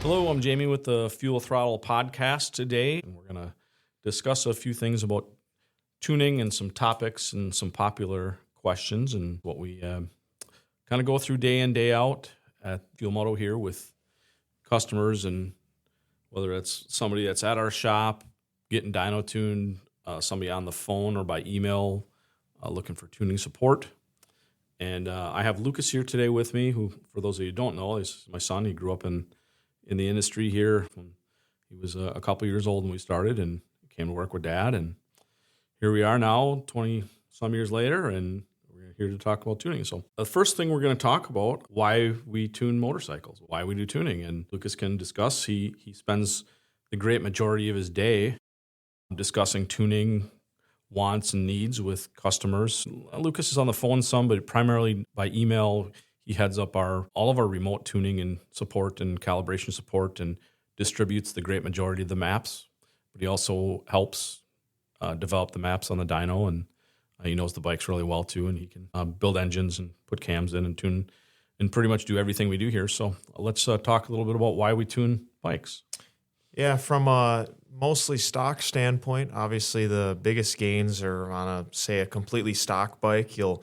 Hello, I'm Jamie with the Fuel Throttle Podcast today, and we're going to discuss a few things about tuning and some topics and some popular questions and what we kind of go through day in, day out at Fuel Moto here with customers, and whether it's somebody that's at our shop getting dyno tuned, somebody on the phone or by email looking for tuning support. And I have Lucas here today with me, who, for those of you who don't know, is my son. He grew up in the industry here when he was a couple years old when we started, and came to work with Dad. And here we are now, 20-some years later, and we're here to talk about tuning. So the first thing we're going to talk about, why we tune motorcycles, why we do tuning. And Lucas can discuss. He spends the great majority of his day discussing tuning wants and needs with customers. Lucas is on the phone some, but primarily by email. He heads up all of our remote tuning and support and calibration support, and distributes the great majority of the maps. But he also helps develop the maps on the dyno, and he knows the bikes really well too. And he can build engines and put cams in and tune and pretty much do everything we do here. So let's talk a little bit about why we tune bikes. Yeah, from a mostly stock standpoint, obviously the biggest gains are on a completely stock bike. You'll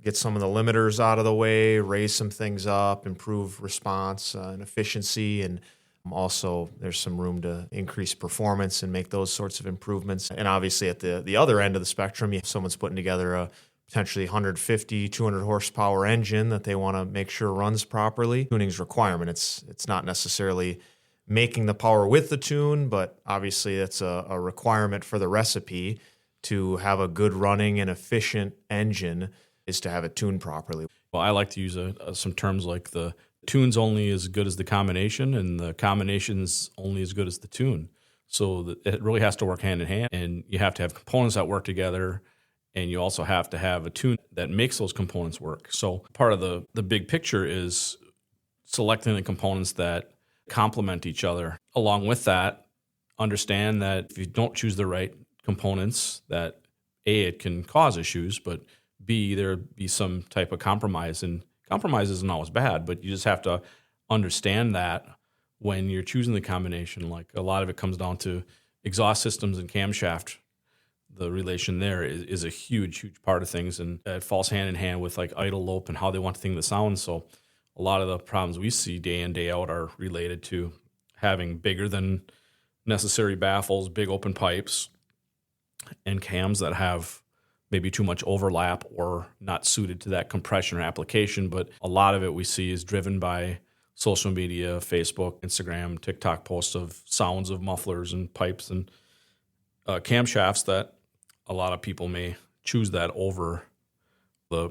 get some of the limiters out of the way, raise some things up, improve response and efficiency, and also there's some room to increase performance and make those sorts of improvements. And obviously at the other end of the spectrum, if someone's putting together a potentially 150, 200 horsepower engine that they want to make sure runs properly, tuning's requirement. It's not necessarily making the power with the tune, but obviously that's a requirement for the recipe to have a good running and efficient engine is to have it tuned properly. Well, I like to use some terms like the tune's only as good as the combination, and the combination's only as good as the tune. So it really has to work hand in hand, and you have to have components that work together, and you also have to have a tune that makes those components work. So part of the big picture is selecting the components that complement each other. Along with that, understand that if you don't choose the right components, that A, it can cause issues, but B, there be some type of compromise. And compromise isn't always bad, but you just have to understand that when you're choosing the combination. Like a lot of it comes down to exhaust systems and camshaft. The relation there is a huge part of things, and it falls hand in hand with like idle lope and how they want the thing to sound. So a lot of the problems we see day in, day out are related to having bigger than necessary baffles, big open pipes, and cams that have maybe too much overlap or not suited to that compression or application. But a lot of it we see is driven by social media, Facebook, Instagram, TikTok posts of sounds of mufflers and pipes and camshafts that a lot of people may choose that over the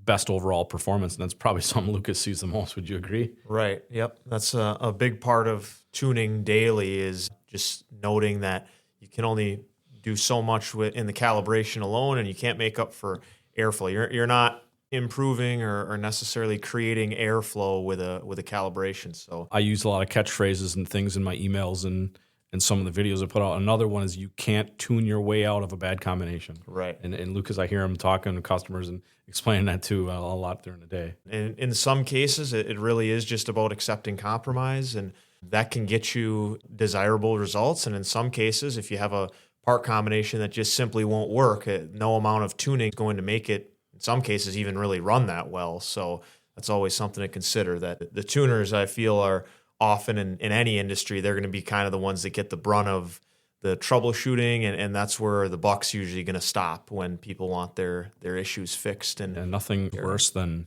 best overall performance. And that's probably something Lucas sees the most. Would you agree? Right. Yep. That's a big part of tuning daily is just noting that you can only do so much in the calibration alone, and you can't make up for airflow. You're not improving or necessarily creating airflow with a calibration. So I use a lot of catchphrases and things in my emails and some of the videos I put out. Another one is you can't tune your way out of a bad combination. Right. And Lucas, I hear him talking to customers and explaining that too a lot during the day. And in some cases, it really is just about accepting compromise, and that can get you desirable results. And in some cases, if you have a part combination that just simply won't work, no amount of tuning is going to make it, in some cases, even really run that well. So that's always something to consider, that the tuners, I feel, are often in any industry, they're going to be kind of the ones that get the brunt of the troubleshooting, and that's where the buck's usually going to stop when people want their issues fixed. And nothing worse than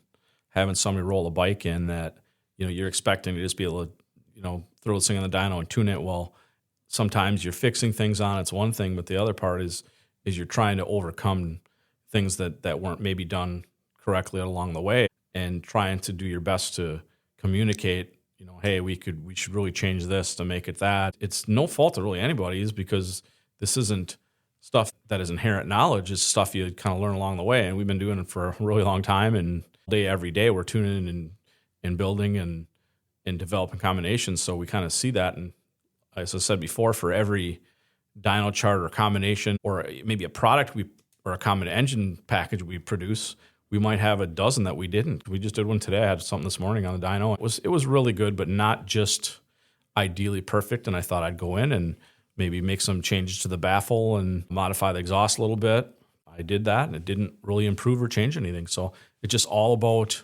having somebody roll a bike in that you're expecting to just be able to throw this thing on the dyno and tune it. Well, sometimes you're fixing things on it's one thing, but the other part is you're trying to overcome things that weren't maybe done correctly along the way, and trying to do your best to communicate, hey, we should really change this to make it that. It's no fault of really anybody's, because this isn't stuff that is inherent knowledge. It's stuff you kind of learn along the way, and we've been doing it for a really long time, and every day we're tuning and building and developing combinations. So we kind of see that, and as I said before, for every dyno chart or combination or maybe a product or a common engine package we produce, we might have a dozen that we didn't. We just did one today. I had something this morning on the dyno. It was really good, but not just ideally perfect. And I thought I'd go in and maybe make some changes to the baffle and modify the exhaust a little bit. I did that, and it didn't really improve or change anything. So it's just all about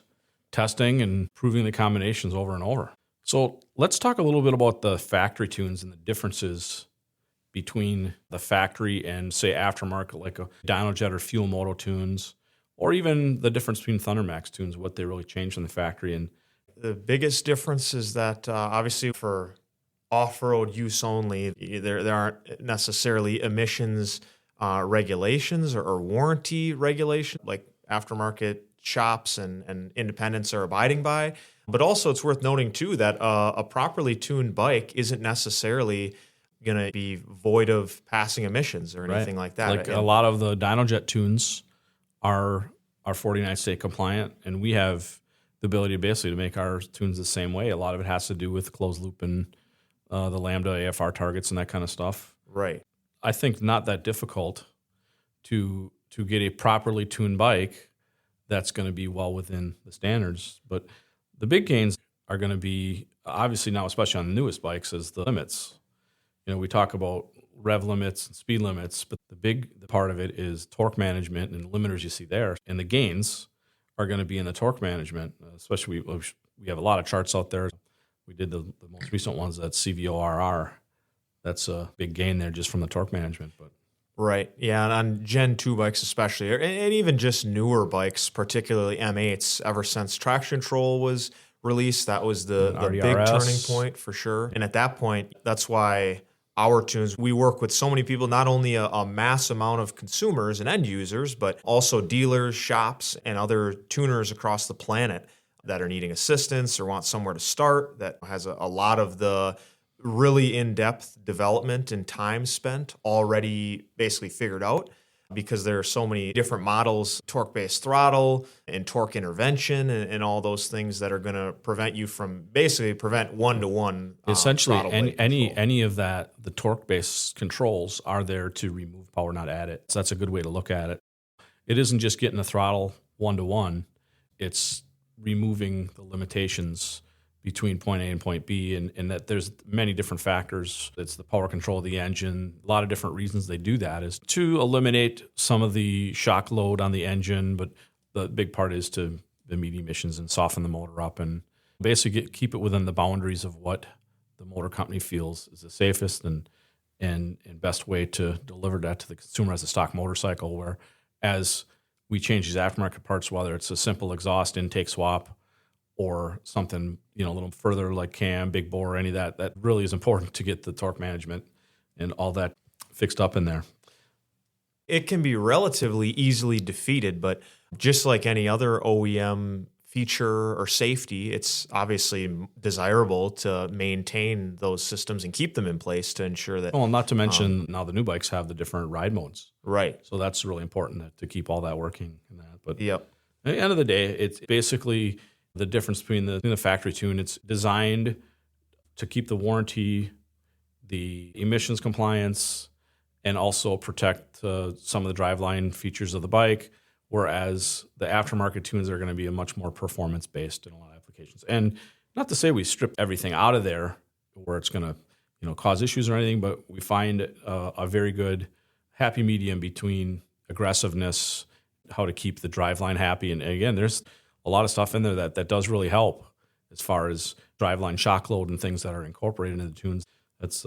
testing and proving the combinations over and over. So let's talk a little bit about the factory tunes and the differences between the factory and, say, aftermarket, like a Dyno or Fuel Moto tunes, or even the difference between Thundermax tunes, what they really changed in the factory. And the biggest difference is that obviously for off-road use only, there aren't necessarily emissions regulations or warranty regulations like aftermarket shops and independents are abiding by. But also it's worth noting too that a properly tuned bike isn't necessarily going to be void of passing emissions or anything like that. Like a lot of the Dynojet tunes are 49 state compliant, and we have the ability basically to make our tunes the same way. A lot of it has to do with closed loop and the Lambda AFR targets and that kind of stuff. Right. I think not that difficult to get a properly tuned bike that's going to be well within the standards. But the big gains are going to be, obviously now, especially on the newest bikes, is the limits. We talk about rev limits and speed limits, but the part of it is torque management and the limiters you see there. And the gains are going to be in the torque management, especially we have a lot of charts out there. We did the most recent ones, that's CVORR. That's a big gain there just from the torque management. But right. Yeah, and on Gen 2 bikes especially, and even just newer bikes, particularly M8s, ever since traction control was released, that was the big turning point for sure. And at that point, that's why our tunes, we work with so many people, not only a mass amount of consumers and end users, but also dealers, shops, and other tuners across the planet that are needing assistance or want somewhere to start, that has a lot of the really in-depth development and time spent already basically figured out, because there are so many different models, torque-based throttle and torque intervention and all those things that are going to prevent you from prevent one-to-one essentially any of that. The torque-based controls are there to remove power, not add it. So that's a good way to look at it. It isn't just getting the throttle one-to-one. It's removing the limitations between point A and point B, and that there's many different factors. It's the power control of the engine. A lot of different reasons they do that is to eliminate some of the shock load on the engine, but the big part is to meet emissions and soften the motor up and basically keep it within the boundaries of what the motor company feels is the safest and best way to deliver that to the consumer as a stock motorcycle, where as we change these aftermarket parts, whether it's a simple exhaust intake swap or something, a little further like cam, big bore, any of that really is important to get the torque management and all that fixed up in there. It can be relatively easily defeated, but just like any other OEM feature or safety, it's obviously desirable to maintain those systems and keep them in place to ensure that. Well, not to mention now the new bikes have the different ride modes. Right. So that's really important to keep all that working in that. But yep. At the end of the day, it's basically the difference between the factory tune. It's designed to keep the warranty, the emissions compliance, and also protect some of the driveline features of the bike, whereas the aftermarket tunes are going to be much more performance-based in a lot of applications. And not to say we strip everything out of there where it's going to cause issues or anything, but we find a very good happy medium between aggressiveness, how to keep the driveline happy. And again, there's a lot of stuff in there that does really help as far as driveline shock load and things that are incorporated into the tunes. That's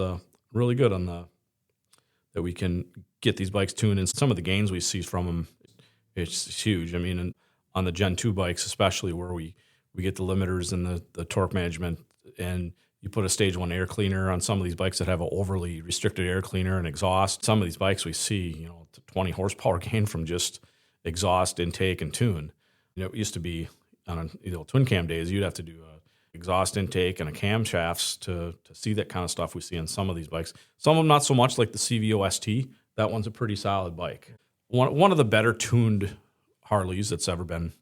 really good that we can get these bikes tuned, and some of the gains we see from them, it's huge. I mean, on the Gen 2 bikes especially, where we get the limiters and the torque management, and you put a stage 1 air cleaner on some of these bikes that have an overly restricted air cleaner and exhaust. Some of these bikes we see, 20 horsepower gain from just exhaust, intake, and tune. It used to be on twin cam days, you'd have to do a exhaust intake and a camshafts to see that kind of stuff we see on some of these bikes. Some of them not so much, like the CVO ST. That one's a pretty solid bike. One of the better tuned Harleys that's ever been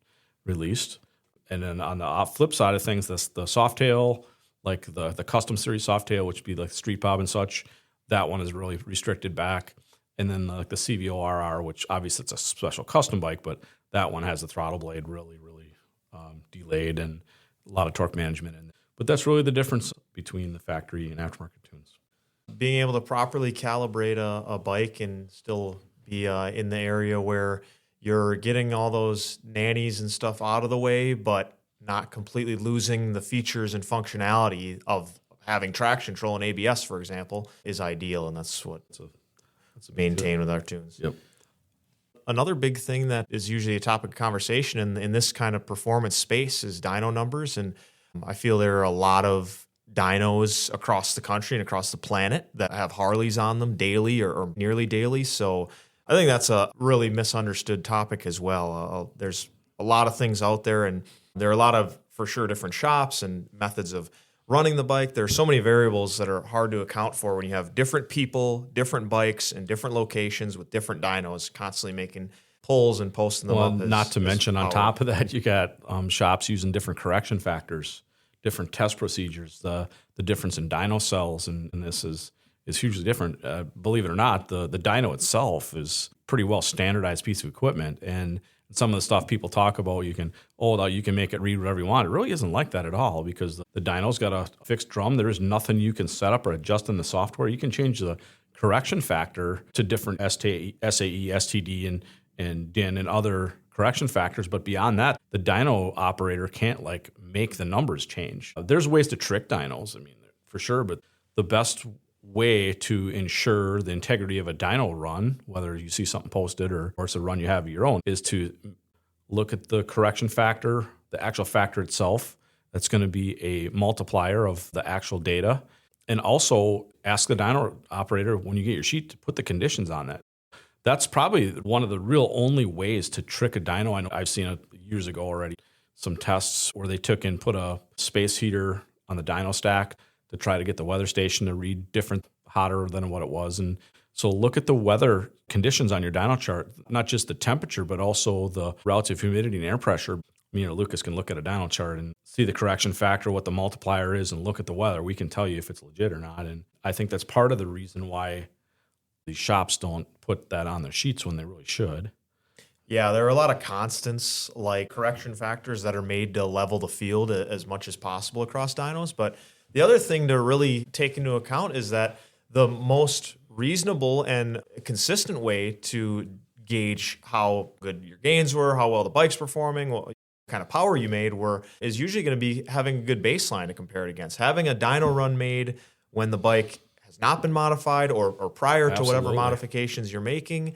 released. And then on the flip side of things, the Softail, like the custom series Softail, which would be like Street Bob and such, that one is really restricted back. And then like the CVO RR, which obviously it's a special custom bike, but that one has the throttle blade really, really delayed and a lot of torque management in it. But that's really the difference between the factory and aftermarket tunes. Being able to properly calibrate a bike and still be in the area where you're getting all those nannies and stuff out of the way, but not completely losing the features and functionality of having traction control and ABS, for example, is ideal. And that's what it's maintained with our tunes. Yep. Another big thing that is usually a topic of conversation in this kind of performance space is dyno numbers. And I feel there are a lot of dynos across the country and across the planet that have Harleys on them daily or nearly daily. So I think that's a really misunderstood topic as well. There's a lot of things out there, and there are a lot of, for sure, different shops and methods of running the bike. There are so many variables that are hard to account for when you have different people, different bikes, and different locations with different dynos constantly making polls and posting them up. Not to mention, on top of that, you got shops using different correction factors, different test procedures, the difference in dyno cells, and this is hugely different. Believe it or not, the dyno itself is pretty well standardized piece of equipment, and some of the stuff people talk about, you can make it read whatever you want. It really isn't like that at all, because the dyno's got a fixed drum. There is nothing you can set up or adjust in the software. You can change the correction factor to different SAE, STD, and DIN and other correction factors, but beyond that, the dyno operator can't make the numbers change. There's ways to trick dynos, for sure, but the best way to ensure the integrity of a dyno run, whether you see something posted or it's a run you have of your own, is to look at the correction factor, the actual factor itself. That's going to be a multiplier of the actual data. And also ask the dyno operator when you get your sheet to put the conditions on that. That's probably one of the real only ways to trick a dyno. I know I've seen it years ago already, some tests where they put a space heater on the dyno stack to try to get the weather station to read different, hotter than what it was. And so look at the weather conditions on your dyno chart, not just the temperature, but also the relative humidity and air pressure. Me or Lucas can look at a dyno chart and see the correction factor, what the multiplier is, and look at the weather. We can tell you if it's legit or not. And I think that's part of the reason why these shops don't put that on their sheets when they really should. Yeah, there are a lot of constants like correction factors that are made to level the field as much as possible across dynos. But the other thing to really take into account is that the most reasonable and consistent way to gauge how good your gains were, how well the bike's performing, what kind of power you made is usually going to be having a good baseline to compare it against. Having a dyno run made when the bike has not been modified or prior to whatever modifications you're making,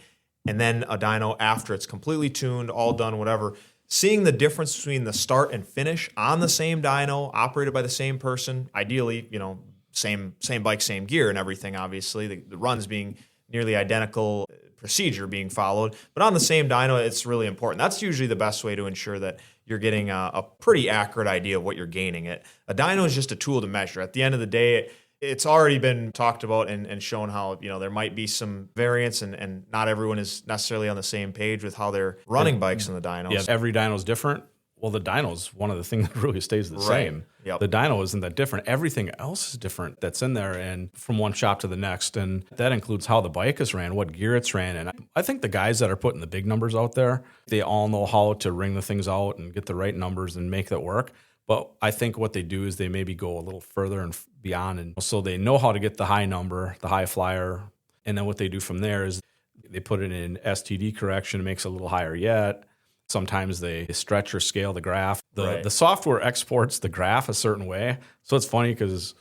and then a dyno after it's completely tuned, all done, whatever. Seeing the difference between the start and finish on the same dyno, operated by the same person, ideally, same bike, same gear and everything, obviously, the runs being nearly identical, procedure being followed, but on the same dyno, it's really important. That's usually the best way to ensure that you're getting a pretty accurate idea of what you're gaining. A dyno is just a tool to measure. At the end of the day, it's already been talked about and shown how there might be some variance and not everyone is necessarily on the same page with how they're running bikes in the dynos. Yeah, every dyno is different. Well, the dyno is one of the things that really stays the same. Yep. The dyno isn't that different. Everything else is different that's in there, and from one shop to the next. And that includes how the bike is ran, what gear it's ran. And I think the guys that are putting the big numbers out there, they all know how to ring the things out and get the right numbers and make that work. But I think what they do is they maybe go a little further and beyond. And so they know how to get the high number, the high flyer. And then what they do from there is they put it in STD correction, it makes it a little higher yet. Sometimes they stretch or scale the graph. The software exports the graph a certain way. So it's funny because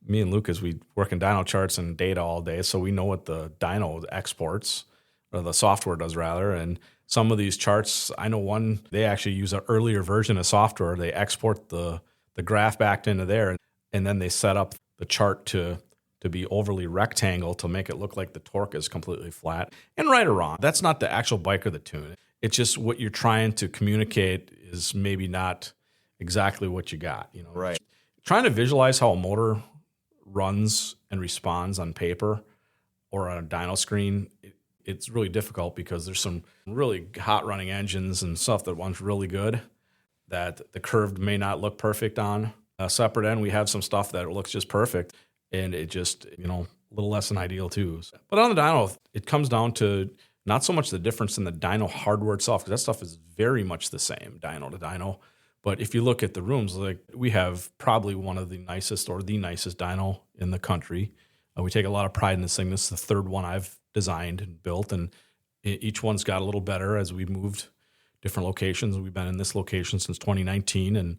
me and Lucas, we work in dyno charts and data all day. So we know what the dyno exports, or the software does rather. And some of these charts, I know one, they actually use an earlier version of software. They export the graph back into there, and then they set up the chart to be overly rectangle to make it look like the torque is completely flat. And right or wrong, that's not the actual bike or the tune. It's just what you're trying to communicate is maybe not exactly what you got. Right. Trying to visualize how a motor runs and responds on paper or on a dyno screen, it's really difficult because there's some really hot running engines and stuff that runs really good that the curved may not look perfect on. A separate end, we have some stuff that looks just perfect, and it just, a little less than ideal too. But on the dyno, it comes down to Not so much the difference in the dyno hardware itself, because that stuff is very much the same, dyno to dyno. But if you look at the rooms, like we have probably one of the nicest or the nicest dyno in the country. We take a lot of pride in this thing. This is the third one I've designed and built, and each one's got a little better as we've moved different locations. We've been in this location since 2019 and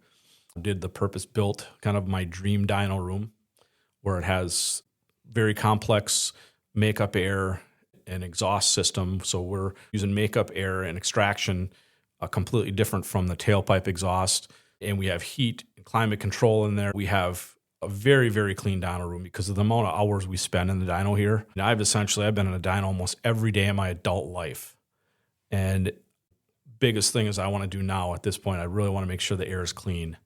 did the purpose-built kind of my dream dyno room, where it has very complex makeup air and exhaust system. So we're using makeup air and extraction, completely different from the tailpipe exhaust. And we have heat and climate control in there. We have a very, very clean dyno room because of the amount of hours we spend in the dyno here. And I've been in a dyno almost every day of my adult life. And biggest thing is I want to do now at this point, I really want to make sure the air is clean.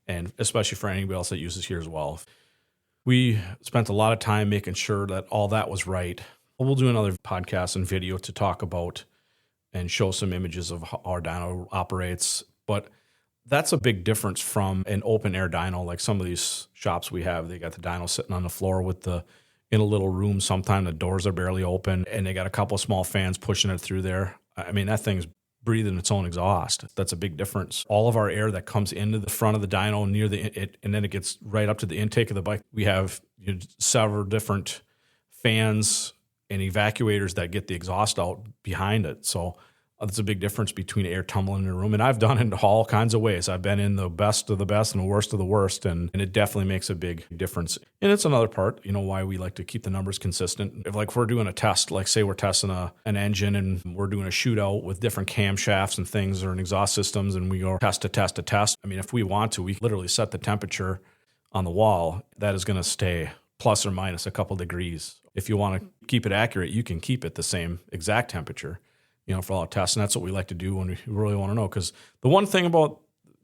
And especially for anybody else that uses here as well. We spent a lot of time making sure that all that was right. We'll do another podcast and video to talk about and show some images of how our dyno operates. But that's a big difference from an open air dyno. Like some of these shops we have, they got the dyno sitting on the floor in a little room. Sometimes the doors are barely open and they got a couple of small fans pushing it through there. I mean, that thing's breathing its own exhaust. That's a big difference. All of our air that comes into the front of the dyno and then it gets right up to the intake of the bike. We have several different fans and evacuators that get the exhaust out behind it. So that's a big difference between air tumbling in a room. And I've done it all kinds of ways. I've been in the best of the best and the worst of the worst. And it definitely makes a big difference. And it's another part, why we like to keep the numbers consistent. If we're doing a test, like say we're testing an engine and we're doing a shootout with different camshafts and things or an exhaust systems and we go test to test to test. I mean, if we want to, we literally set the temperature on the wall. That is going to stay plus or minus a couple degrees. If you want to keep it accurate, you can keep it the same exact temperature, for all the tests. And that's what we like to do when we really want to know. Because the one thing about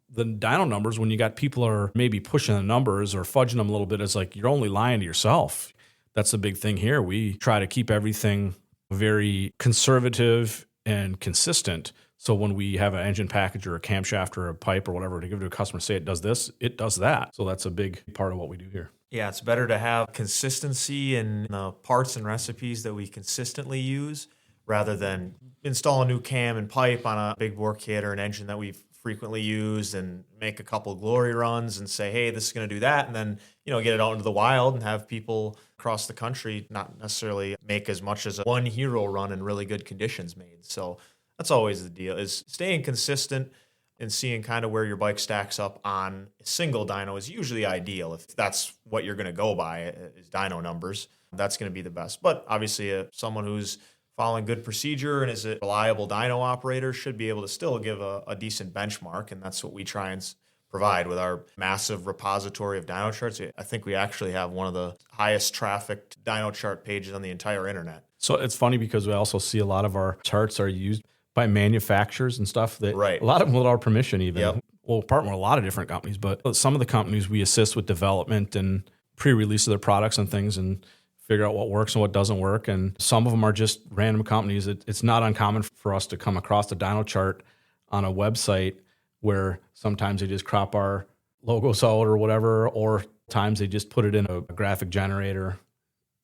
the dyno numbers, when you got people are maybe pushing the numbers or fudging them a little bit, it's like you're only lying to yourself. That's the big thing here. We try to keep everything very conservative and consistent. So when we have an engine package or a camshaft or a pipe or whatever to give to a customer, say it does this, it does that. So that's a big part of what we do here. Yeah, it's better to have consistency in the parts and recipes that we consistently use rather than install a new cam and pipe on a big bore kit or an engine that we've frequently used and make a couple of glory runs and say, hey, this is going to do that. And then, get it out into the wild and have people across the country not necessarily make as much as a one hero run in really good conditions made. So that's always the deal, is staying consistent and seeing kind of where your bike stacks up on a single dyno is usually ideal. If that's what you're going to go by is dyno numbers, that's going to be the best. But obviously someone who's following good procedure and is a reliable dyno operator should be able to still give a decent benchmark. And that's what we try and provide with our massive repository of dyno charts. I think we actually have one of the highest trafficked dyno chart pages on the entire internet. So it's funny because we also see a lot of our charts are used by manufacturers and stuff that right. A lot of them without our permission even. Yep. We'll partner with a lot of different companies, but some of the companies we assist with development and pre-release of their products and things and figure out what works and what doesn't work. And some of them are just random companies. It's not uncommon for us to come across a dyno chart on a website where sometimes they just crop our logos out or whatever, or times they just put it in a graphic generator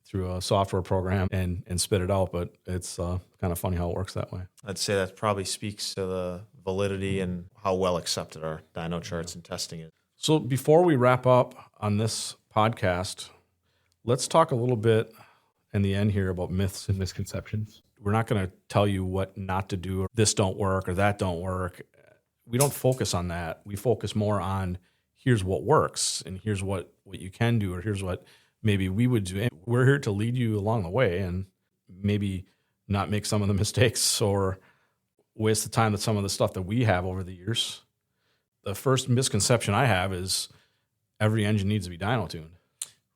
through a software program and spit it out. But it's kind of funny how it works that way. I'd say that probably speaks to the validity and how well accepted our dyno charts and testing is. So before we wrap up on this podcast, let's talk a little bit in the end here about myths and misconceptions. We're not going to tell you what not to do, or this don't work or that don't work. We don't focus on that. We focus more on here's what works and here's what you can do, or here's what maybe we would do. And we're here to lead you along the way and maybe not make some of the mistakes or waste the time that some of the stuff that we have over the years. The first misconception I have is every engine needs to be dyno tuned.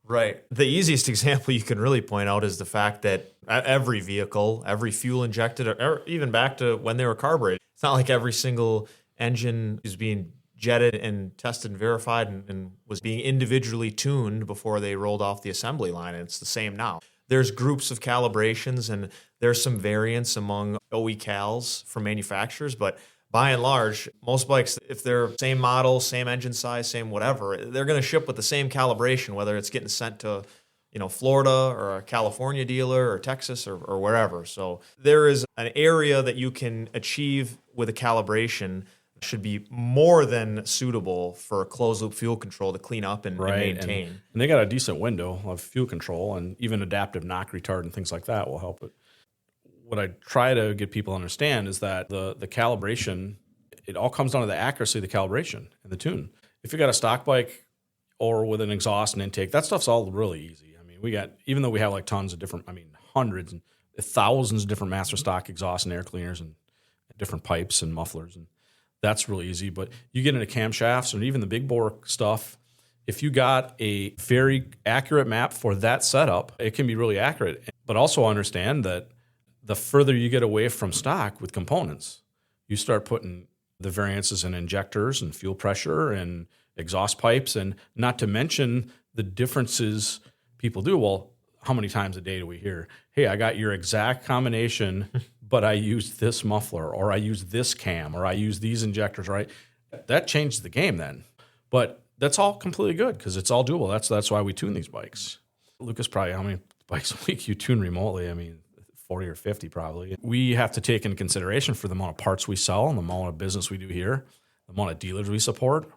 Right. The easiest example you can really point out is the fact that every vehicle, every fuel injected, or even back to when they were carbureted, it's not like every single engine is being jetted and tested and verified and was being individually tuned before they rolled off the assembly line. And it's the same now. There's groups of calibrations and there's some variance among OE cals from manufacturers, but by and large, most bikes, if they're same model, same engine size, same whatever, they're going to ship with the same calibration, whether it's getting sent to Florida or a California dealer or Texas or wherever. So there is an area that you can achieve with a calibration should be more than suitable for closed loop fuel control to clean up and maintain. And they got a decent window of fuel control, and even adaptive knock retard and things like that will help it. What I try to get people to understand is that the calibration, it all comes down to the accuracy of the calibration and the tune. If you got a stock bike or with an exhaust and intake, that stuff's all really easy. I mean, even though we have like tons of different, hundreds and thousands of different master stock exhaust and air cleaners and different pipes and mufflers, and that's really easy. But you get into camshafts and even the big bore stuff, if you got a very accurate map for that setup, it can be really accurate. But also understand that the further you get away from stock with components, you start putting the variances in injectors and fuel pressure and exhaust pipes, and not to mention the differences people do. Well, how many times a day do we hear, hey, I got your exact combination, but I used this muffler, or I used this cam, or I used these injectors, right? That changed the game then. But that's all completely good because it's all doable. That's why we tune these bikes. Lucas, probably how many bikes a week you tune remotely? 40 or 50 probably. We have to take into consideration for the amount of parts we sell and the amount of business we do here, the amount of dealers we support.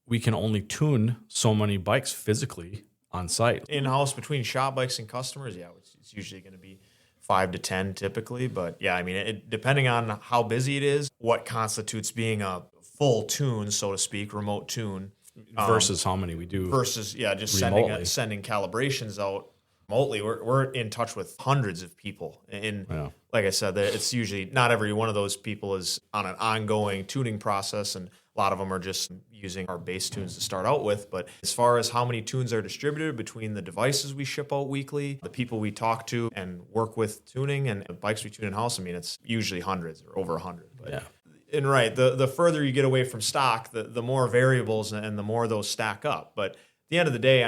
We can only tune so many bikes physically on site. In-house between shop bikes and customers, it's usually going to be 5 to 10 typically. But depending on how busy it is, what constitutes being a full tune, so to speak, remote tune. Versus how many we do. Versus, just sending calibrations out remotely. We're in touch with hundreds of people. And like I said, it's usually not every one of those people is on an ongoing tuning process, and a lot of them are just using our base tunes to start out with. But as far as how many tunes are distributed between the devices we ship out weekly, the people we talk to and work with tuning, and the bikes we tune in-house, it's usually hundreds or over 100. But, and the further you get away from stock, the more variables and the more those stack up. But at the end of the day,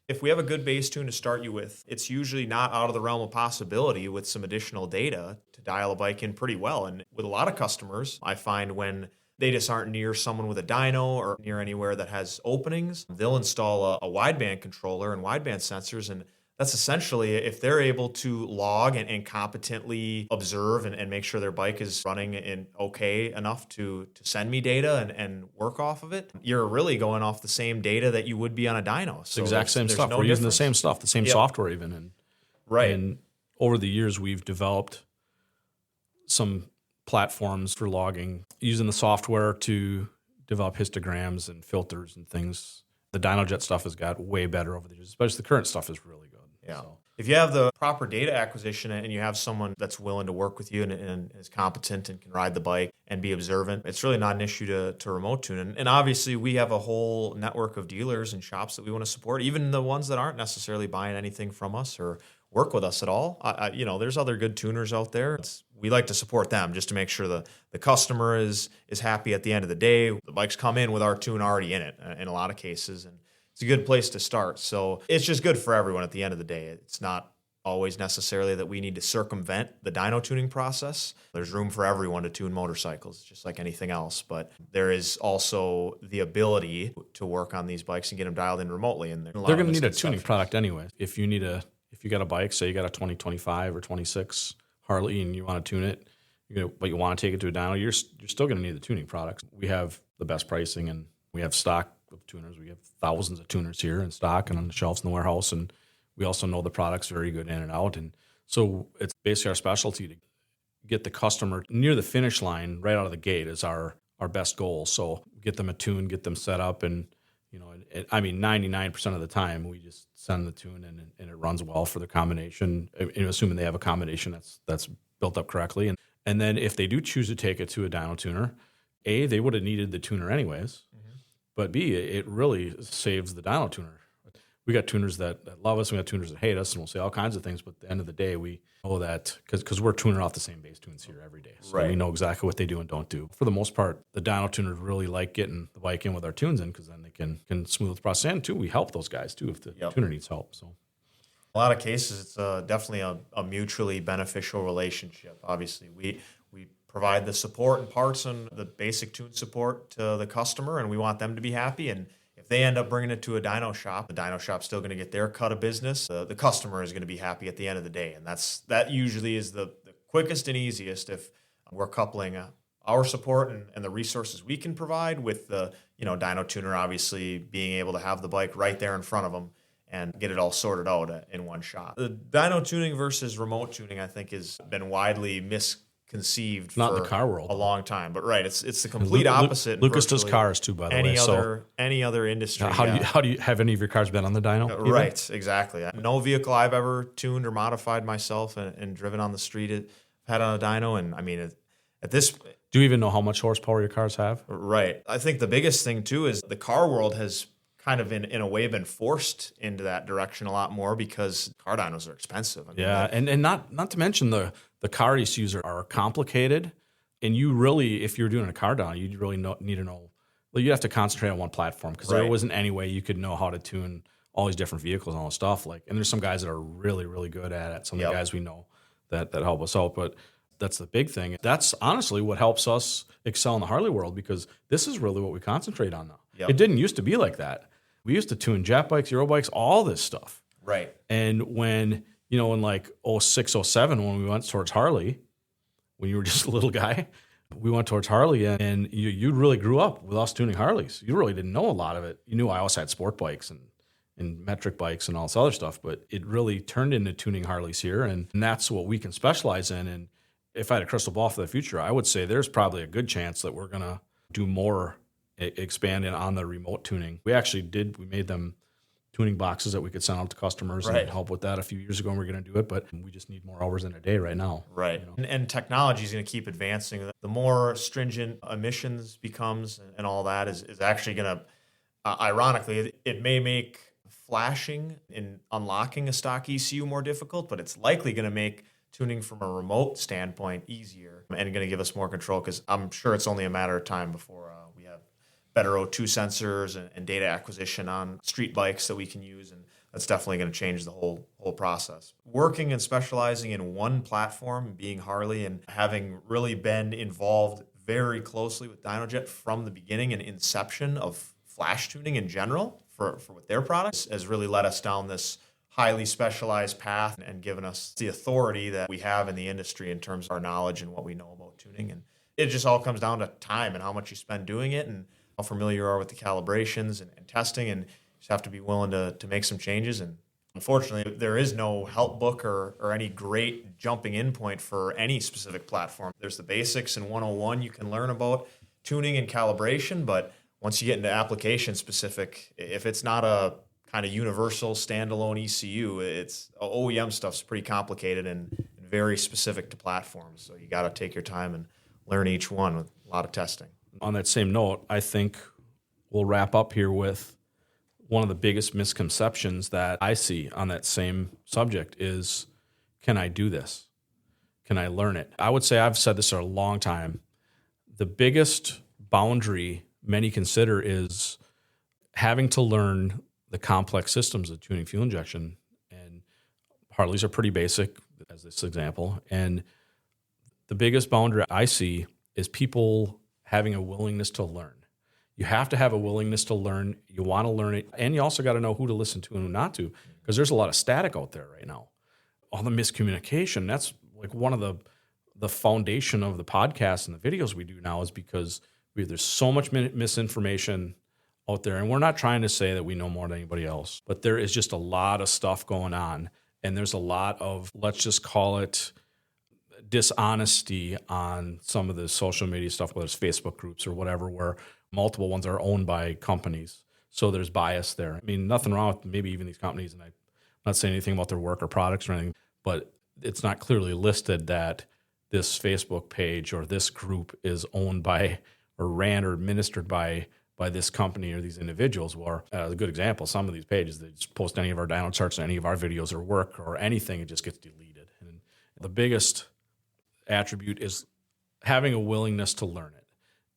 if we have a good base tune to start you with, it's usually not out of the realm of possibility with some additional data to dial a bike in pretty well. And with a lot of customers, I find when they just aren't near someone with a dyno or near anywhere that has openings, they'll install a wideband controller and wideband sensors. And that's essentially, if they're able to log and competently observe and make sure their bike is running in okay enough to send me data and work off of it, you're really going off the same data that you would be on a dyno. So exact same stuff. We're using the same stuff, the same software even. And over the years, we've developed some platforms for logging, using the software to develop histograms and filters and things. The DynoJet stuff has got way better over the years, especially the current stuff is really good. Yeah. So if you have the proper data acquisition and you have someone that's willing to work with you and is competent and can ride the bike and be observant, it's really not an issue to remote tune. And obviously, we have a whole network of dealers and shops that we want to support, even the ones that aren't necessarily buying anything from us or work with us at all. There's other good tuners out there. We like to support them just to make sure the customer is happy at the end of the day. The bikes come in with our tune already in it in a lot of cases, and it's a good place to start. So it's just good for everyone at the end of the day. It's not always necessarily that we need to circumvent the dyno tuning process. There's room for everyone to tune motorcycles, just like anything else. But there is also the ability to work on these bikes and get them dialed in remotely. And they're going to need a tuning product anyway. If you got a bike, say you got a 2025 or 26 Harley and you want to tune it, but you want to take it to a dyno, you're still going to need the tuning products. We have the best pricing, and we have stock of tuners. We have thousands of tuners here in stock and on the shelves in the warehouse, and we also know the product's very good in and out. And so it's basically our specialty to get the customer near the finish line right out of the gate is our best goal. So get them a tune, get them set up, and 99% of the time we just send the tune and it runs well for the combination, assuming they have a combination that's built up correctly. And then if they do choose to take it to a dyno tuner, A, they would have needed the tuner anyways, but B, it really saves the dyno tuner. We got tuners that love us, we got tuners that hate us, and we'll say all kinds of things, but at the end of the day, we know that because we're tuning off the same base tunes here every day. So we know exactly what they do and don't do. For the most part, the dyno tuners really like getting the bike in with our tunes in because then they can smooth the process. And too, we help those guys too if the tuner needs help. So a lot of cases, it's definitely a mutually beneficial relationship. Obviously, we provide the support and parts and the basic tune support to the customer, and we want them to be happy. And if they end up bringing it to a dyno shop, the dyno shop's still going to get their cut of business. The customer is going to be happy at the end of the day. And that usually is the quickest and easiest if we're coupling our support and the resources we can provide with the, dyno tuner obviously being able to have the bike right there in front of them and get it all sorted out in one shot. The dyno tuning versus remote tuning, I think, has been widely misconceived Not for in the car world. a long time. But right, it's the complete opposite. in Lucas does virtually cars too, by the way. any other industry. How do you have any of your cars been on the dyno? either? Right, exactly. No vehicle I've ever tuned or modified myself and driven on the street had on a dyno. And I mean, at this, Do you even know how much horsepower your cars have? right. I think the biggest thing too is the car world has kind of in a way been forced into that direction a lot more because car dynos are expensive. I mean, Yeah, and not to mention the car ECUs are complicated, and you really, if you're doing a car dyno, you really need to know. Well, you have to concentrate on one platform because there Right. wasn't any way you could know how to tune all these different vehicles and all this stuff. And there's some guys that are really, really good at it. Some of Yep. the guys we know that help us out, but that's the big thing. That's honestly what helps us excel in the Harley world because this is really what we concentrate on now. Yep. It didn't used to be like that. We used to tune jet bikes, Euro bikes, all this stuff. right. And when, in like 06, 07, when we went towards Harley, when you were just a little guy, we went towards Harley and you really grew up with us tuning Harleys. You really didn't know a lot of it. You knew I also had sport bikes and metric bikes and all this other stuff, but it really turned into tuning Harleys here. And that's what we can specialize in. And if I had a crystal ball for the future, I would say there's probably a good chance that we're going to do more expanding on the remote tuning. We made them tuning boxes that we could send out to customers Right. and help with that a few years ago, and we're going to do it, but we just need more hours in a day right now. Right. And technology is going to keep advancing. The more stringent emissions becomes and all that is actually going to, ironically, it may make flashing and unlocking a stock ECU more difficult, but it's likely going to make tuning from a remote standpoint easier and going to give us more control because I'm sure it's only a matter of time before we have better O2 sensors and data acquisition on street bikes that we can use, and that's definitely going to change the whole process. Working and specializing in one platform, being Harley, and having really been involved very closely with DynoJet from the beginning and inception of flash tuning in general for with their products has really led us down this highly specialized path and given us the authority that we have in the industry in terms of our knowledge and what we know about tuning. And it just all comes down to time and how much you spend doing it and how familiar you are with the calibrations and testing, and you just have to be willing to make some changes. And unfortunately, there is no help book or any great jumping in point for any specific platform. There's the basics and 101 you can learn about tuning and calibration, but once you get into application specific, if it's not a kind of universal standalone ECU, it's OEM stuff's pretty complicated and very specific to platforms. So you got to take your time and learn each one with a lot of testing. On that same note, I think we'll wrap up here with one of the biggest misconceptions that I see on that same subject is, can I do this? Can I learn it? I would say I've said this for a long time. The biggest boundary many consider is having to learn the complex systems of tuning fuel injection. And Harleys are pretty basic, as this example. And the biggest boundary I see is people having a willingness to learn. You have to have a willingness to learn. You want to learn it. And you also got to know who to listen to and who not to, because there's a lot of static out there right now. All the miscommunication, that's like one of the foundation of the podcast and the videos we do now is because there's so much misinformation out there. And we're not trying to say that we know more than anybody else, but there is just a lot of stuff going on. And there's a lot of, let's just call it, dishonesty on some of the social media stuff, whether it's Facebook groups or whatever, where multiple ones are owned by companies. So there's bias there. I mean, nothing wrong with maybe even these companies, and I'm not saying anything about their work or products or anything, but it's not clearly listed that this Facebook page or this group is owned by or ran or administered by this company or these individuals. Or a good example, some of these pages, they just post any of our dyno charts or any of our videos or work or anything, it just gets deleted. And the biggest attribute is having a willingness to learn it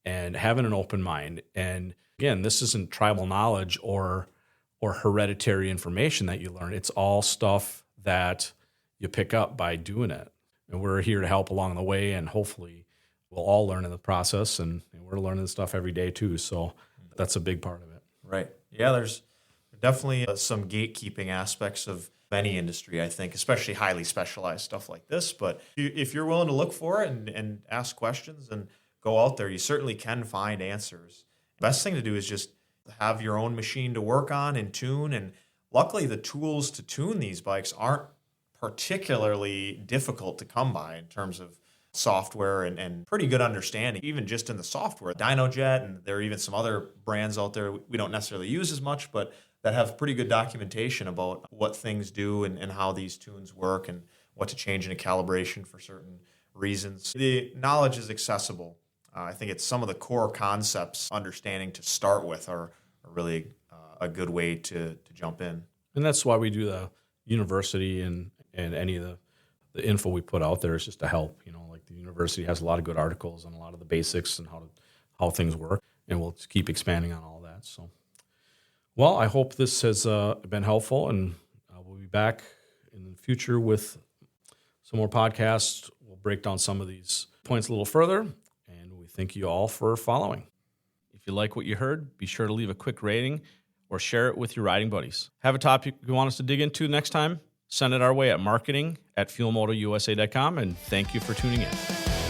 and having an open mind. And again, this isn't tribal knowledge or hereditary information that you learn. It's all stuff that you pick up by doing it. And we're here to help along the way, and hopefully we'll all learn in the process, and we're learning this stuff every day too. So that's a big part of it. Right. Yeah, there's definitely some gatekeeping aspects of any industry, I think, especially highly specialized stuff like this. But if you're willing to look for it and ask questions and go out there, you certainly can find answers. The best thing to do is just have your own machine to work on and tune. And luckily, the tools to tune these bikes aren't particularly difficult to come by in terms of software and pretty good understanding, even just in the software. DynoJet, and there are even some other brands out there we don't necessarily use as much, but that have pretty good documentation about what things do and how these tunes work and what to change in a calibration for certain reasons. The knowledge is accessible. I think it's some of the core concepts understanding to start with are really a good way to jump in. And that's why we do the university and any of the info we put out there is just to help. Like the university has a lot of good articles on a lot of the basics and how things work, and we'll keep expanding on all that. So, well, I hope this has been helpful, and we'll be back in the future with some more podcasts. We'll break down some of these points a little further, and we thank you all for following. If you like what you heard, be sure to leave a quick rating or share it with your riding buddies. Have a topic you want us to dig into next time? Send it our way at marketing@fuelmotousa.com, and thank you for tuning in.